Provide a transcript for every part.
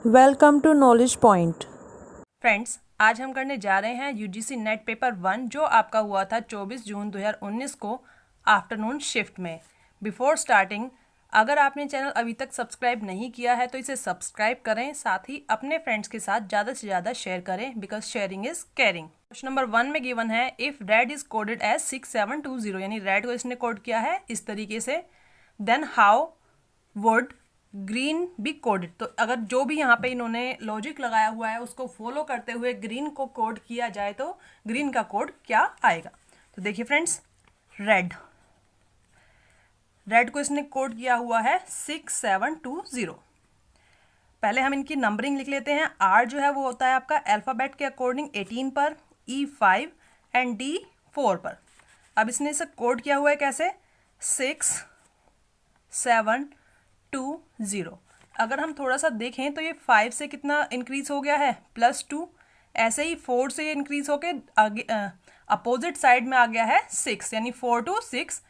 Welcome to knowledge point. Friends, आज हम करने जा रहे हैं यूजीसी नेट पेपर 1 जो आपका हुआ था 24 जून 2019 को आफ्टरनून शिफ्ट में। बिफोर स्टार्टिंग, अगर आपने चैनल अभी तक सब्सक्राइब नहीं किया है तो इसे सब्सक्राइब करें, साथ ही अपने फ्रेंड्स के साथ ज़्यादा से ज़्यादा शेयर करें because sharing is caring. Question number 1 में गिवन है if red is coded as 6720, यानी रेड को इसने कोड किया है इस तरीके से, देन हाउ वुड ग्रीन भी कोडेड। तो अगर जो भी यहाँ पे इन्होंने लॉजिक लगाया हुआ है उसको फॉलो करते हुए ग्रीन को कोड किया जाए तो ग्रीन का कोड क्या आएगा। तो देखिए फ्रेंड्स, रेड को इसने कोड किया हुआ है 6720। पहले हम इनकी नंबरिंग लिख लेते हैं। आर जो है वो होता है आपका अल्फ़ाबेट के अकॉर्डिंग 18 पर, ई 5 एंड डी 4 पर। अब इसने इसे कोड किया हुआ है कैसे, 6720। अगर हम थोड़ा सा देखें तो ये 5 से कितना इंक्रीज हो गया है, +2। ऐसे ही 4 से ये इंक्रीज होके आगे अपोजिट साइड में आ गया है 6, यानी 4 to 6,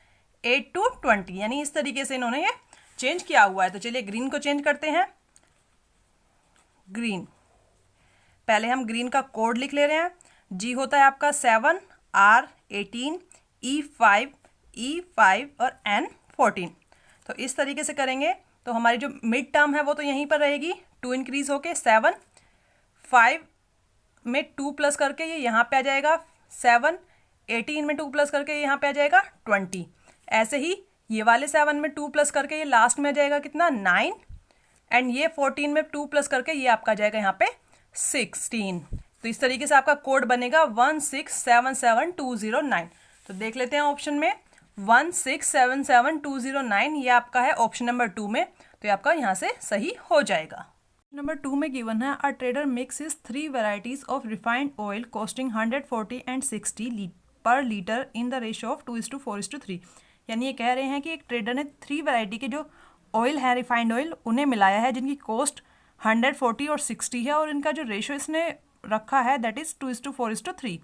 8 to 20, यानी इस तरीके से इन्होंने ये चेंज किया हुआ है। तो चलिए ग्रीन को चेंज करते हैं। ग्रीन, पहले हम ग्रीन का कोड लिख ले रहे हैं। जी होता है आपका 7, आर 18, ई 5 और एन 14। तो इस तरीके से करेंगे तो हमारी जो मिड टर्म है वो तो यहीं पर रहेगी, 2 इंक्रीज होके 7, 5 में 2 प्लस करके ये यहाँ पे आ जाएगा 7, 18 में 2 प्लस करके ये यहाँ पे आ जाएगा 20। ऐसे ही ये वाले 7 में 2 प्लस करके ये लास्ट में आ जाएगा कितना, 9, एंड ये 14 में 2 प्लस करके ये आपका आ जाएगा यहाँ पे 16। तो इस तरीके से आपका कोड बनेगा 1677209। तो देख लेते हैं ऑप्शन में 1677209, ये आपका है ऑप्शन नंबर 2 में, तो ये आपका यहाँ से सही हो जाएगा। नंबर 2 में गिवन है a trader mixes 3 varieties of refined oil costing 140 and 60 पर litre in the ratio of 2:4:3। यानी ये कह रहे हैं कि एक ट्रेडर ने 3 वैरायटी के जो ऑयल है, रिफाइंड ऑयल, उन्हें मिलाया है जिनकी कॉस्ट 140 और 60 है, और इनका जो रेशियो इसने रखा है that is 2:4:3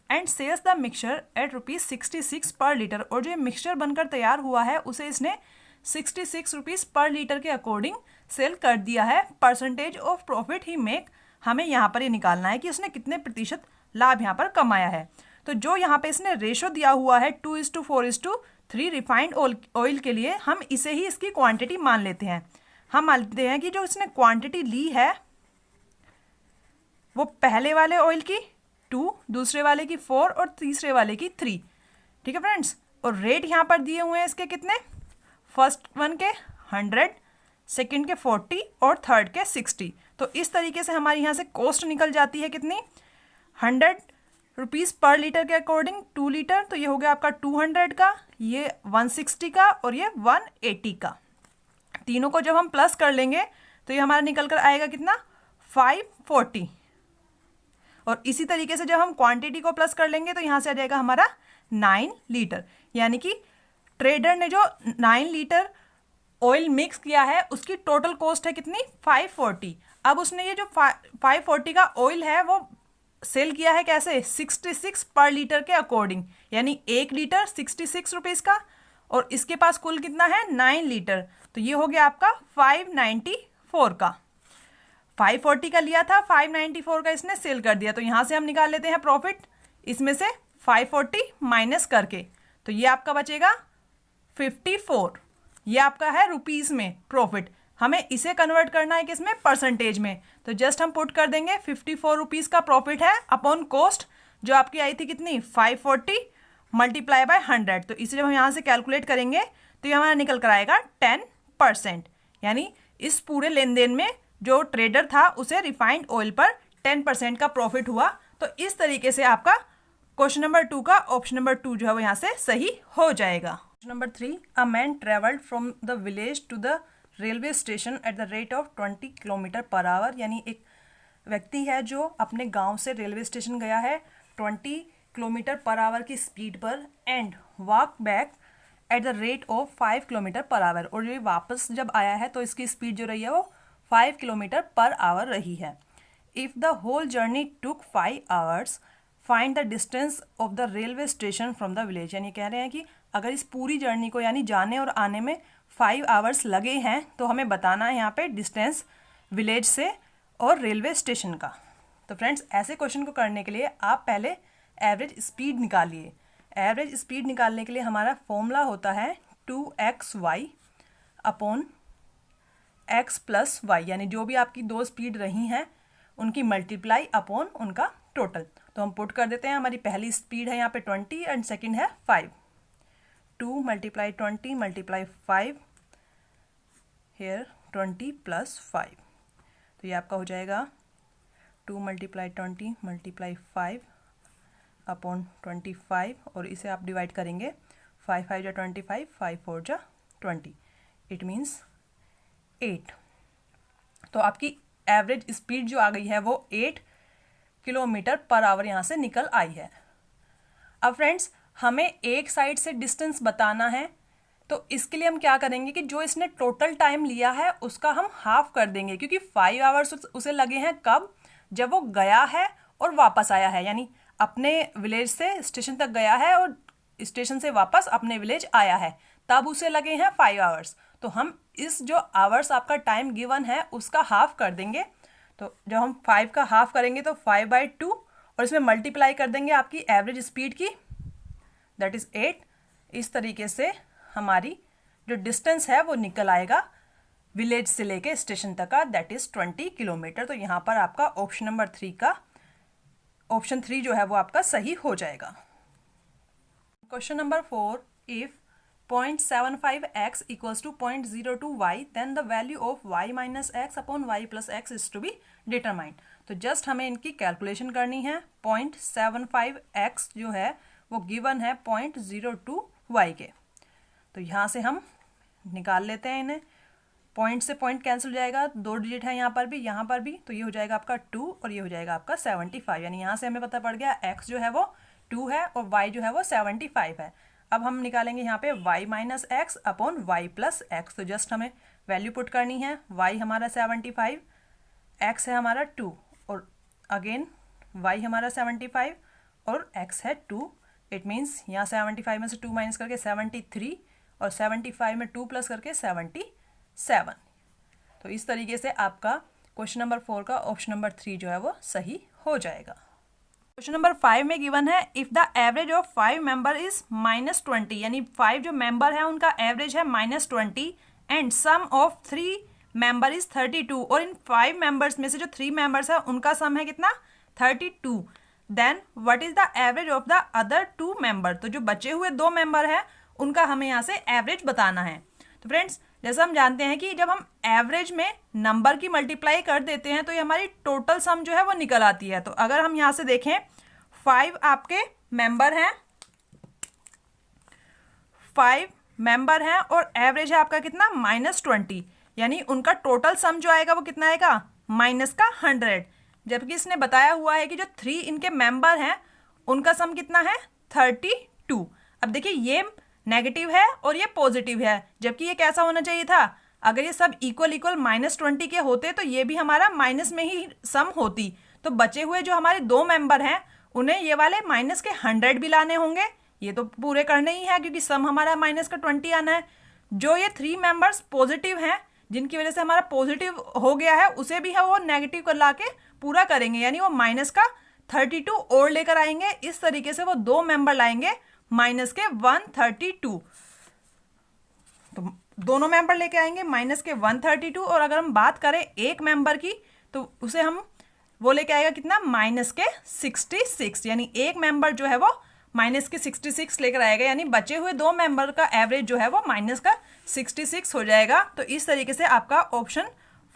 and sells the mixture at ₹66 per litre. और जो मिक्सचर बनकर तैयार हुआ है उसे इसने 66 रुपीज़ पर लीटर के अकॉर्डिंग सेल कर दिया है। Percentage of profit he make, हमें यहाँ पर ये निकालना है कि उसने कितने प्रतिशत लाभ यहाँ पर कमाया है। तो जो यहाँ पे इसने रेशो दिया हुआ है 2:4:3 रिफाइंड ऑयल के लिए, हम इसे ही इसकी क्वांटिटी मान लेते हैं। हम मान लेते हैं कि जो इसने क्वांटिटी ली है वो पहले वाले ऑयल की 2, दूसरे वाले की 4 और तीसरे वाले की 3। ठीक है फ्रेंड्स, और रेट यहाँ पर दिए हुए हैं इसके कितने, फर्स्ट वन के 100, सेकंड के 40 और थर्ड के 60। तो इस तरीके से हमारी यहाँ से कॉस्ट निकल जाती है कितनी, 100 रुपीज़ पर लीटर के अकॉर्डिंग 2 लीटर। तो ये हो गया आपका 200 का, ये 160 का और ये 180 का। तीनों को जब हम प्लस कर लेंगे तो ये हमारा निकल कर आएगा कितना, 540। और इसी तरीके से जब हम क्वांटिटी को प्लस कर लेंगे तो यहाँ से आ जाएगा हमारा 9 लीटर। यानी कि ट्रेडर ने जो 9 लीटर ऑयल मिक्स किया है उसकी टोटल कॉस्ट है कितनी, 540। अब उसने ये जो 540 का ऑयल है वो सेल किया है कैसे, 66 पर लीटर के अकॉर्डिंग, यानी 1 लीटर 66 रुपीज़ का, और इसके पास कुल कितना है, 9 लीटर। तो ये हो गया आपका 594 का। 540 का लिया था, 594 का इसने सेल कर दिया। तो यहाँ से हम निकाल लेते हैं प्रॉफिट, इसमें से 540 माइनस करके, तो ये आपका बचेगा 54। ये आपका है रुपीज़ में प्रॉफिट। हमें इसे कन्वर्ट करना है किसमें, परसेंटेज में। तो जस्ट हम पुट कर देंगे 54 रुपीज़ का प्रॉफिट है अपॉन कॉस्ट जो आपकी आई थी कितनी, 540 मल्टीप्लाई बाय 100। तो इसे जब हम यहाँ से कैलकुलेट करेंगे तो ये हमारा निकल कर आएगा 10%। यानी इस पूरे लेन देन में जो ट्रेडर था उसे रिफाइंड ऑयल पर 10% का प्रॉफिट हुआ। तो इस तरीके से आपका क्वेश्चन नंबर 2 का ऑप्शन नंबर 2 जो है वो यहाँ से सही हो जाएगा। Question number 3, a man travelled from the village to the railway station at the rate of 20 kilometre per hour. यानी एक व्यक्ति है जो अपने गांव से रेलवे स्टेशन गया है 20 किलोमीटर पर आवर की स्पीड पर, and walk back at the rate of 5 kilometre per our. और ये वापस जब आया है तो इसकी स्पीड जो रही है वो 5 किलोमीटर पर आवर रही है। If the whole journey took 5 hours, find the distance of the railway station from the village. यानी कह रहे हैं कि अगर इस पूरी जर्नी को यानी जाने और आने में 5 आवर्स लगे हैं तो हमें बताना है यहाँ पे डिस्टेंस विलेज से और रेलवे स्टेशन का। तो फ्रेंड्स ऐसे क्वेश्चन को करने के लिए आप पहले एवरेज स्पीड निकालिए। एवरेज स्पीड निकालने के लिए हमारा फॉर्मूला होता है 2xy upon x plus Y, यानी जो भी आपकी दो स्पीड रही हैं उनकी मल्टीप्लाई अपॉन उनका टोटल। तो हम पुट कर देते हैं, हमारी पहली स्पीड है यहाँ पे 20 एंड सेकंड है 5। 2 मल्टीप्लाई 20 मल्टीप्लाई 5 हेयर 20 प्लस 5, तो ये आपका हो जाएगा 2 मल्टीप्लाई 20 मल्टीप्लाई 5 अपॉन 25, और इसे आप डिवाइड करेंगे 5 5 जा 25, 5 4 जा 20, इट मीन्स 8। तो आपकी एवरेज स्पीड जो आ गई है वो 8 किलोमीटर पर आवर यहाँ से निकल आई है। अब फ्रेंड्स हमें एक साइड से डिस्टेंस बताना है, तो इसके लिए हम क्या करेंगे कि जो इसने टोटल टाइम लिया है उसका हम हाफ कर देंगे, क्योंकि 5 आवर्स उसे लगे हैं कब, जब वो गया है और वापस आया है, यानी अपने विलेज से स्टेशन तक गया है और स्टेशन से वापस अपने विलेज आया है, तब उसे लगे हैं 5 आवर्स। तो हम इस जो आवर्स आपका टाइम गिवन है उसका हाफ कर देंगे। तो जब हम 5 का हाफ करेंगे तो 5/2 और इसमें मल्टीप्लाई कर देंगे आपकी एवरेज स्पीड की, दैट इज़ 8। इस तरीके से हमारी जो डिस्टेंस है वो निकल आएगा विलेज से लेके स्टेशन तक का, दैट इज़ 20 किलोमीटर। तो यहाँ पर आपका ऑप्शन नंबर 3 जो है वो आपका सही हो जाएगा। Question number 4, if 0.75x equals to 0.02y then the value of y minus x upon y plus x is to be determined। तो जस्ट हमें इनकी कैलकुलेशन करनी है। 0.75x जो है वो गिवन है 0.02y के, तो यहाँ से हम निकाल लेते हैं इन्हें। पॉइंट से पॉइंट कैंसिल हो जाएगा, 2 डिजिट है यहाँ पर भी, तो ये हो जाएगा आपका 2 और ये हो जाएगा आपका 75, यानी यहाँ से हमें पता पड़ गया x जो है वो 2 है और y जो है वो 75 है। अब हम निकालेंगे यहाँ पे y minus x upon y plus x. तो जस्ट हमें वैल्यू पुट करनी है, y हमारा 75, x है हमारा 2 और अगेन y हमारा 75 और x है 2। इट मीन्स यहाँ 75 में से 2 माइनस करके 73 और 75 में 2 प्लस करके 77। तो इस तरीके से आपका क्वेश्चन नंबर 4 का ऑप्शन नंबर 3 जो है वो सही हो जाएगा। क्वेश्चन नंबर 5 में गिवन है if the average of 5 member is -20, यानी 5 जो मेंबर है उनका एवरेज है -20 and sum of 3 member is 32, और इन 5 मेंबर्स में से जो 3 मेंबर्स है उनका सम है कितना 32, then what is the average of the other 2 member. तो जो बचे हुए 2 मेंबर है उनका हमें यहाँ से एवरेज बताना है। तो फ्रेंड्स जैसा हम जानते हैं कि जब हम एवरेज में नंबर की मल्टीप्लाई कर देते हैं तो ये हमारी टोटल सम जो है वो निकल आती है। तो अगर हम यहाँ से देखें 5 आपके मेंबर हैं, 5 मेंबर हैं और एवरेज है आपका कितना -20, यानी उनका टोटल सम जो आएगा वो कितना आएगा -100, जबकि इसने बताया हुआ है कि जो 3 इनके मेंबर हैं उनका सम कितना है 32। अब देखिए ये नेगेटिव है और ये पॉजिटिव है, जबकि ये कैसा होना चाहिए था, अगर ये सब इक्वल -20 के होते तो ये भी हमारा माइनस में ही सम होती। तो बचे हुए जो हमारे 2 मेंबर हैं उन्हें ये वाले माइनस के 100 भी लाने होंगे, ये तो पूरे करने ही है क्योंकि सम हमारा -20 आना है। जो ये 3 मेंबर्स पॉजिटिव हैं जिनकी वजह से हमारा पॉजिटिव हो गया है उसे भी है वो नेगेटिव कर ला के पूरा करेंगे, यानी वो -32 और लेकर आएंगे। इस तरीके से वो 2 मेंबर लाएंगे -132। तो दोनों मेंबर लेके आएंगे -132, और अगर हम बात करें एक मेंबर की तो उसे हम वो लेके आएगा कितना -66, यानी एक मेंबर जो है वो -66 लेकर आएगा, यानी बचे हुए 2 मेंबर का एवरेज जो है वो -66 हो जाएगा। तो इस तरीके से आपका ऑप्शन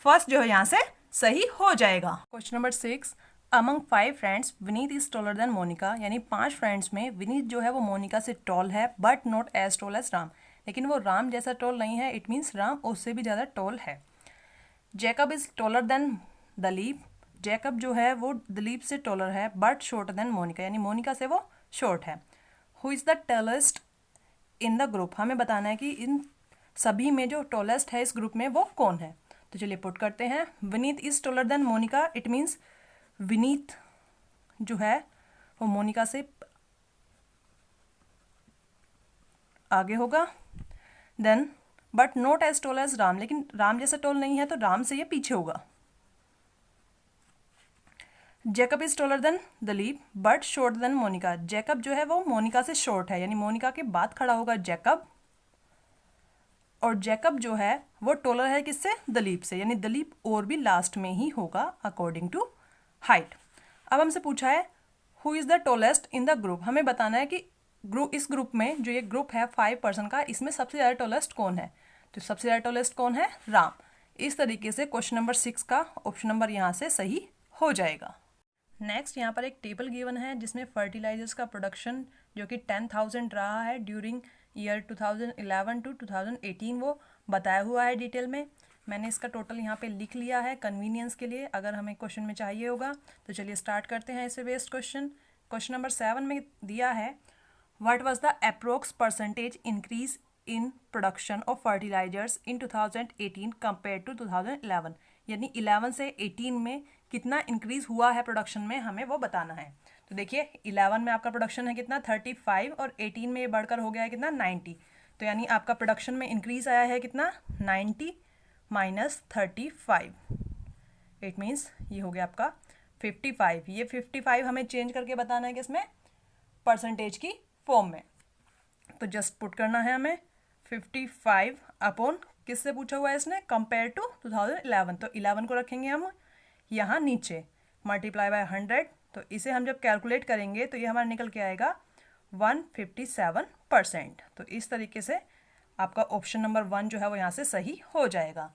फर्स्ट जो है यहाँ से सही हो जाएगा। Question number 6, among 5 friends Vineet is taller than Monika, यानी 5 फ्रेंड्स में विनीत जो है वो मोनिका से टॉल है but not as tall as Ram, लेकिन वो राम जैसा टॉल नहीं है, इट मीन्स राम उससे भी ज़्यादा टॉल है। Jacob is taller than Dalip, Jacob जो है वो दलीप से टॉलर है बट शॉर्टर देन मोनिका, यानी मोनिका से वो शॉर्ट है। Who is the tallest in the group, हमें बताना है कि इन सभी में जो टॉलेस्ट है इस ग्रुप में वो कौन है। तो चलिए पुट करते हैं, Vineet is taller than Monika, it means Vineet जो है वो मोनिका से आगे होगा। Then but not as tall as Ram, लेकिन राम जैसा टॉल नहीं है तो राम से ये पीछे होगा। Jacob is taller than Dalip but shorter than Monika. Jacob जो है वो मोनिका से शॉर्ट है, यानी मोनिका के बाद खड़ा होगा जैकब, और जैकब जो है वो टॉलर है किससे, दलीप से, यानी दलीप और भी लास्ट में ही होगा अकॉर्डिंग टू हाइट। अब हमसे पूछा है who is the tallest in the group. हमें बताना है कि इस ग्रुप में, जो ये ग्रुप है 5 पर्सन का, इसमें सबसे ज़्यादा टॉलेस्ट कौन है। तो सबसे ज़्यादा टॉलेस्ट कौन है, राम। इस तरीके से क्वेश्चन नंबर 6 का ऑप्शन नंबर यहाँ से सही हो जाएगा। नेक्स्ट यहाँ पर एक टेबल गिवन है जिसमें फर्टिलाइजर्स का प्रोडक्शन जो कि 10,000 रहा है ड्यूरिंग ईयर 2011 टू 2018, वो बताया हुआ है डिटेल में। मैंने इसका टोटल यहाँ पे लिख लिया है कन्वीनियंस के लिए, अगर हमें क्वेश्चन में चाहिए होगा। तो चलिए स्टार्ट करते हैं इससे बेस्ड क्वेश्चन। क्वेश्चन नंबर 7 में दिया है what was the approx percentage increase in production of fertilisers in 2018 compare to 2011, यानी 11 से 18 में कितना इंक्रीज हुआ है प्रोडक्शन में, हमें वो बताना है। तो देखिए 11 में आपका प्रोडक्शन है कितना 35, और 18 में ये बढ़कर हो गया है कितना 90। तो यानी आपका प्रोडक्शन में इंक्रीज आया है कितना 90 माइनस 35, इट मीन्स ये हो गया आपका 55। ये 55 हमें चेंज करके बताना है किसमें, परसेंटेज की फॉर्म में। तो जस्ट पुट करना है हमें 55 अपॉन किससे पूछा हुआ है इसने, कंपेयर टू 2011। तो 11 को रखेंगे हम यहाँ नीचे, मल्टीप्लाई बाय 100। तो इसे हम जब कैलकुलेट करेंगे तो ये हमारा निकल के आएगा 157%। तो इस तरीके से आपका ऑप्शन नंबर 1 जो है वो यहाँ से सही हो जाएगा।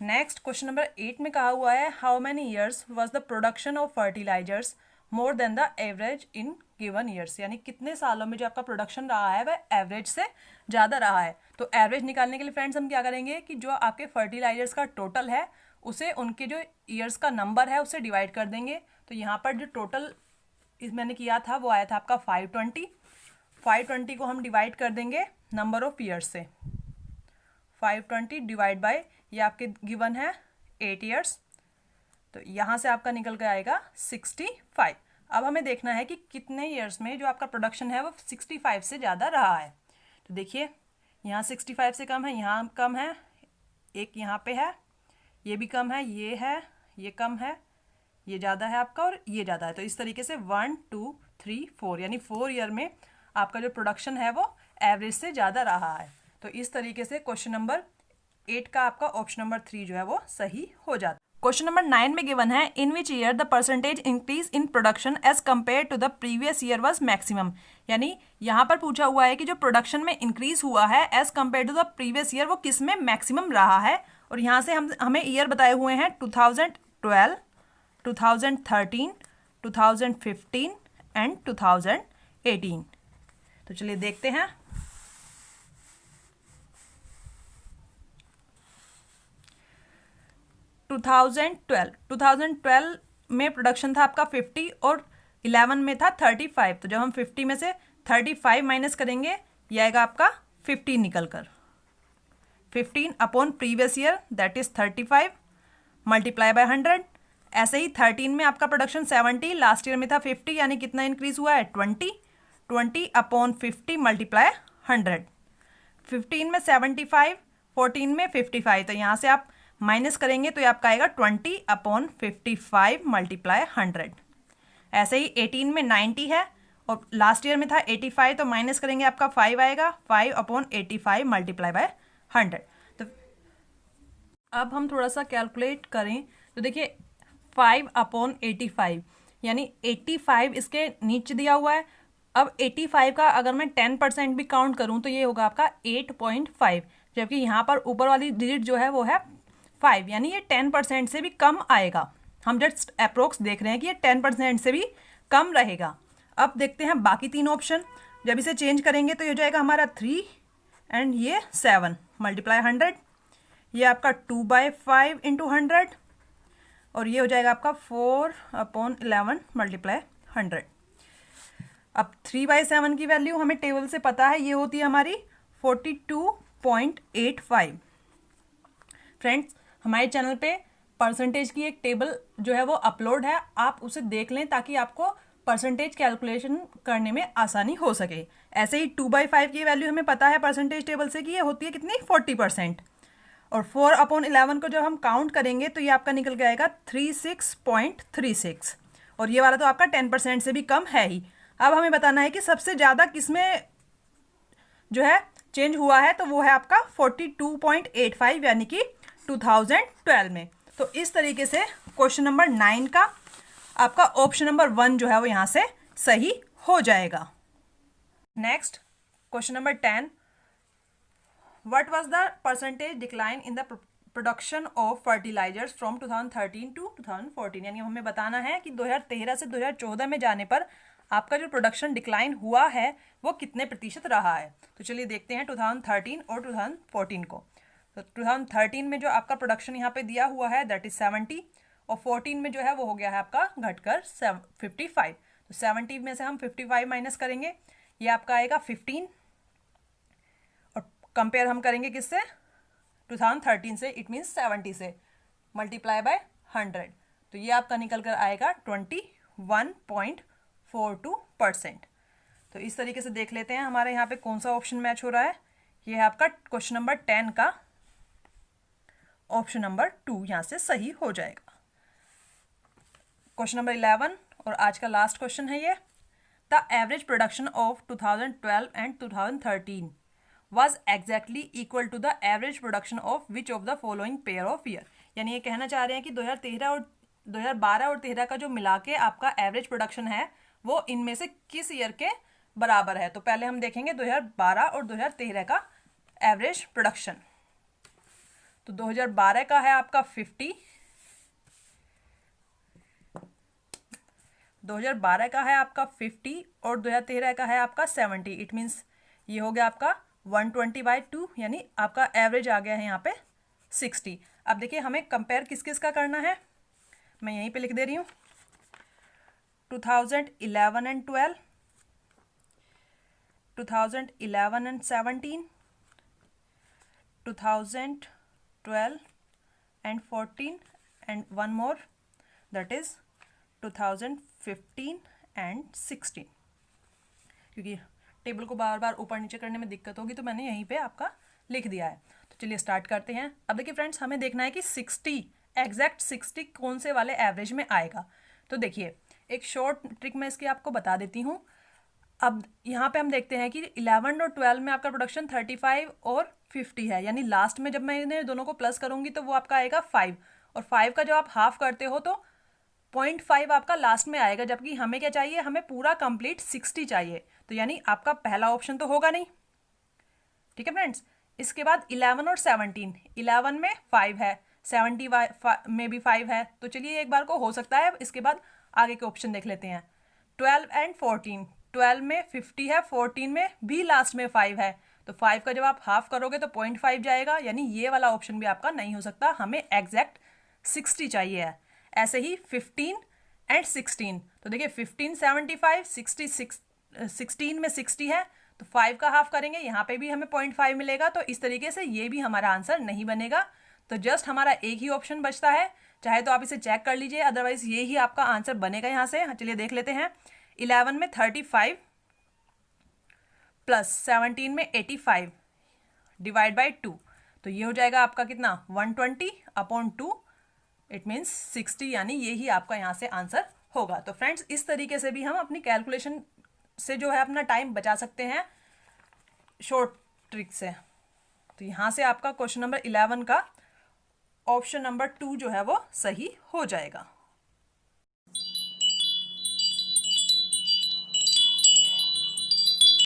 नेक्स्ट क्वेश्चन नंबर 8 में कहा हुआ है how many years was the production of fertilisers more than the average in given years, यानी कितने सालों में जो आपका प्रोडक्शन रहा है वह एवरेज से ज़्यादा रहा है। तो एवरेज निकालने के लिए फ्रेंड्स हम क्या करेंगे कि जो आपके फर्टिलाइजर्स का टोटल है उसे उनके जो ईयर्स का नंबर है उससे डिवाइड कर देंगे। तो यहाँ पर जो टोटल मैंने किया था वो आया था आपका 520। 520 को हम डिवाइड कर देंगे नंबर ऑफ ईयर्स से, 520 डिवाइड बाय ये आपके गिवन है 8 ईयर्स। तो यहाँ से आपका निकल के आएगा 65। अब हमें देखना है कि कितने ईयर्स में जो आपका प्रोडक्शन है वो 65 से ज़्यादा रहा है। तो देखिए यहाँ 65 से कम है, यहाँ कम है, एक यहाँ पे है, ये भी कम है, ये है, ये कम है, ये ज़्यादा है आपका, और ये ज़्यादा है। तो इस तरीके से 1 2 3 4 यानी 4 ईयर में आपका जो प्रोडक्शन है वो एवरेज से ज़्यादा रहा है। तो इस तरीके से क्वेश्चन नंबर 8 का आपका ऑप्शन नंबर 3 जो है वो सही हो जाता है। क्वेश्चन नंबर 9 में गिवन है in which year the percentage increase in production as compare to the previous year was maximum, यानी यहाँ पर पूछा हुआ है कि जो प्रोडक्शन में इंक्रीज हुआ है as compare to the previous year वो किस में मैक्सिमम रहा है। और यहाँ से हमें ईयर बताए हुए हैं 2012, 2013, 2015 एंड 2018। तो चलिए देखते हैं। ट्वेल्व 2012 में प्रोडक्शन था आपका 50 और 11 में था 35। तो जब हम 50 में से 35 माइनस करेंगे ये आएगा आपका 15 निकल कर, 15 upon previous year that is 35 multiply by 100। ऐसे ही 13 में आपका प्रोडक्शन 70, लास्ट ईयर में था 50, यानी कितना इंक्रीज हुआ है 20 अपॉन 50 मल्टीप्लाई 100। 15 में 75, 14 में 55। तो यहाँ से आप माइनस करेंगे तो ये आपका आएगा 20 अपॉन 55 मल्टीप्लाई 100। ऐसे ही 18 में 90 है और लास्ट ईयर में था 85, तो माइनस करेंगे आपका 5 आएगा, 5 अपॉन 85 मल्टीप्लाई बाय 100। तो अब हम थोड़ा सा कैलकुलेट करें तो देखिए 5 अपॉन 85 यानी 85 इसके नीचे दिया हुआ है। अब 85 का अगर मैं 10% भी काउंट करूं तो ये होगा आपका 8.5, जबकि यहाँ पर ऊपर वाली डिजिट जो है वो है 5, यानी ये 10% से भी कम आएगा। हम जस्ट अप्रोक्स देख रहे हैं कि ये 10% से भी कम रहेगा। अब देखते हैं बाकी 3 ऑप्शन। जब इसे चेंज करेंगे तो ये हो जाएगा हमारा 3 एंड ये 7 मल्टीप्लाई 100, ये आपका 2/5 इंटू 100, और ये हो जाएगा आपका 4 अपॉन 11 मल्टीप्लाई 100। अब 3/7 की वैल्यू हमें टेबल से पता है, ये होती है हमारी 42.85। फ्रेंड्स हमारे चैनल पे परसेंटेज की एक टेबल जो है वो अपलोड है, आप उसे देख लें ताकि आपको परसेंटेज कैलकुलेशन करने में आसानी हो सके। ऐसे ही 2/5 की वैल्यू हमें पता है परसेंटेज टेबल से कि ये होती है कितनी 40%, और 4 अपॉन 11 को जब हम काउंट करेंगे तो ये आपका निकल के आएगा 36.36। और ये वाला तो आपका 10% से भी कम है ही। अब हमें बताना है कि सबसे ज़्यादा किसमें जो है चेंज हुआ है, तो वो है आपका 42.85 यानी कि 2012 में। तो इस तरीके से क्वेश्चन नंबर 9 का आपका ऑप्शन नंबर 1 जो है वो यहाँ से सही हो जाएगा। Next question number 10, what was the percentage decline in the production of fertilisers from 2013 to 2014, यानी हमें बताना है कि 2013 से 2014 में जाने पर आपका जो प्रोडक्शन डिक्लाइन हुआ है वो कितने प्रतिशत रहा है। तो चलिए देखते हैं 2013 और 2014 को। तो 2013 में जो आपका प्रोडक्शन यहाँ पे दिया हुआ है दैट इज 70, और 14 में जो है वो हो गया है आपका घटकर 55। तो 70 में से हम 55 माइनस करेंगे, ये आपका आएगा 15, और कंपेयर हम करेंगे किससे, 2013 से, इट मीन्स 70 से, मल्टीप्लाई बाय 100, तो ये आपका निकल कर आएगा 21.42%। तो इस तरीके से देख लेते हैं हमारे यहाँ पे कौन सा ऑप्शन मैच हो रहा है। ये है आपका क्वेश्चन नंबर 10 का ऑप्शन नंबर 2 यहाँ से सही हो जाएगा। क्वेश्चन नंबर 11 और आज का लास्ट क्वेश्चन है ये, the average production of 2012 and 2013 was exactly equal to the average production of which of the following pair of year, यानी ये कहना चाह रहे हैं कि 2013 और 2012 और 13 का जो मिला के आपका एवरेज प्रोडक्शन है वो इनमें से किस ईयर के बराबर है। तो पहले हम देखेंगे 2012 और 2013 का एवरेज प्रोडक्शन। तो 2012 का है आपका 50, 2012 का है आपका 50 और 2013 का है आपका 70, इट मीन्स ये हो गया आपका 120/2, यानी आपका एवरेज आ गया है यहाँ पे 60। अब देखिए हमें कंपेयर किस किस का करना है, मैं यहीं पे लिख दे रही हूँ, 2011 and 12, 2011 and 17, 2012 and 14 and one more that is 2015 and 16। क्योंकि टेबल को बार बार ऊपर नीचे करने में दिक्कत होगी तो मैंने यहीं पे आपका लिख दिया है। तो चलिए स्टार्ट करते हैं। अब देखिए फ्रेंड्स, हमें देखना है कि 60 एग्जैक्ट 60 कौन से वाले एवरेज में आएगा। तो देखिए एक शॉर्ट ट्रिक मैं इसकी आपको बता देती हूँ। अब यहाँ पे हम देखते हैं कि 11 और 12 में आपका प्रोडक्शन 35 और 50 है, यानी लास्ट में जब मैं इन्हें दोनों को प्लस करूँगी तो वो आपका आएगा 5, और 5 का जब आप हाफ करते हो तो 0.5 आपका लास्ट में आएगा, जबकि हमें क्या चाहिए, हमें पूरा कंप्लीट 60 चाहिए। तो यानी आपका पहला ऑप्शन तो होगा नहीं, ठीक है फ्रेंड्स। इसके बाद 11 और 17, 11 में 5 है, 70 में भी 5 है, तो चलिए एक बार को हो सकता है। इसके बाद आगे के ऑप्शन देख लेते हैं। 12 एंड 14, 12 में 50 है, 14 में भी लास्ट में 5 है, तो 5 का जब आप हाफ करोगे तो 0.5 जाएगा, यानी ये वाला ऑप्शन भी आपका नहीं हो सकता, हमें एग्जैक्ट 60 चाहिए है। ऐसे ही 15 एंड 16, तो देखिए 15 75, 66 16 में 60 है, तो 5 का हाफ करेंगे, यहाँ पे भी हमें 0.5 मिलेगा, तो इस तरीके से ये भी हमारा आंसर नहीं बनेगा। तो जस्ट हमारा एक ही ऑप्शन बचता है, चाहे तो आप इसे चेक कर लीजिए, अदरवाइज ये ही आपका आंसर बनेगा यहाँ से। चलिए देख लेते हैं। 11 में 35 प्लस 17 में 85 डिवाइड बाई 2, तो ये हो जाएगा आपका कितना, 120/2, इट मीन्स 60, यानी ये ही आपका यहाँ से आंसर होगा। तो फ्रेंड्स इस तरीके से भी हम अपनी कैलकुलेशन से जो है अपना टाइम बचा सकते हैं शॉर्ट ट्रिक से। तो यहाँ से आपका क्वेश्चन नंबर 11 का ऑप्शन नंबर 2 जो है वो सही हो जाएगा।